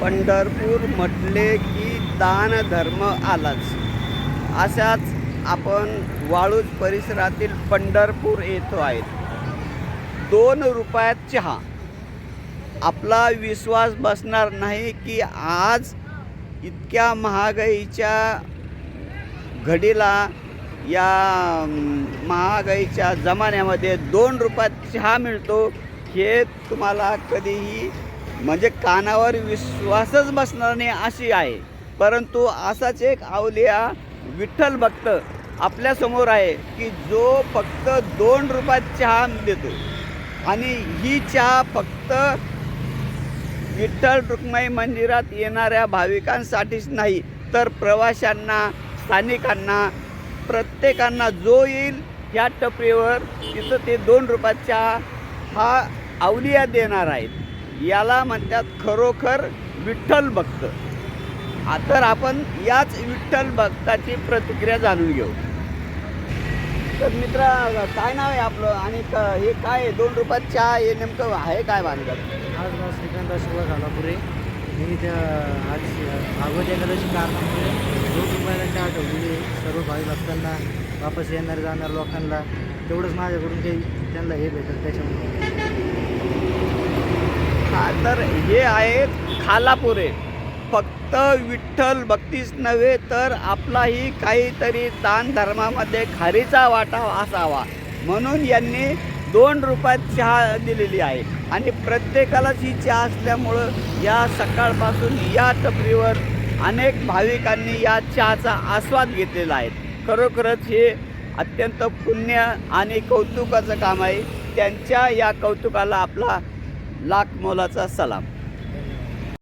पंढरपूर म्हटले की दान धर्म आलाच. अशाच आपण वाळूज परिसरातील पंढरपूर येतो आहेत. 2 रुपयात चहा. आपला विश्वास बसणार नाही की आज इतक्या महागाईच्या घडीला, या महागाईच्या जमान्यामध्ये 2 रुपयात चहा मिळतो, हे तुम्हाला कधीही म्हणजे कानावर विश्वासच बसणार नाही अशी आहे. परंतु असाच एक अवलिया विठ्ठल भक्त आपल्यासमोर आहे की जो फक्त 2 रुपयात चहा देतो. आणि ही चहा फक्त विठ्ठल रुक्माई मंदिरात येणाऱ्या भाविकांसाठीच नाही, तर प्रवाशांना, स्थानिकांना, प्रत्येकांना जो येईल ह्या टपरीवर तिथं ते 2 रुपयात चहा हा अवलिया देणार आहेत. याला म्हणतात खरोखर विठ्ठल भक्त. तर आपण याच विठ्ठल भक्ताची प्रतिक्रिया जाणून घेऊ. तर मित्रा, काय नाव आहे आपलं आणि हे काय 2 रुपयात चहा हे नेमकं आहे काय भानगड? आज नाव श्रीकांत शिवा झालापुरे. मी त्या आज भागवत एकादशी कारणामुळे 2 रुपयाला चहा ठेवलेली सर्व भावी भक्तांना, वापस येणार जाणार लोकांना. तेवढंच माझ्याकडून काही त्यांना हे भेटत त्याच्यामुळे. तर हे आहेत खालापुरे. फक्त विठ्ठल भक्तीच नव्हे तर आपलाही काहीतरी दान धर्मामध्ये खारीचा वाटा असावा म्हणून यांनी 2 रुपयात चहा दिलेली आहे. आणि प्रत्येकालाच ही चहा असल्यामुळं या सकाळपासून या टपरीवर अनेक भाविकांनी या चहाचा आस्वाद घेतलेला आहे. खरोखरच हे अत्यंत पुण्य आणि कौतुकाचं काम आहे. त्यांच्या या कौतुकाला आपला लाख मोलाचा सलाम.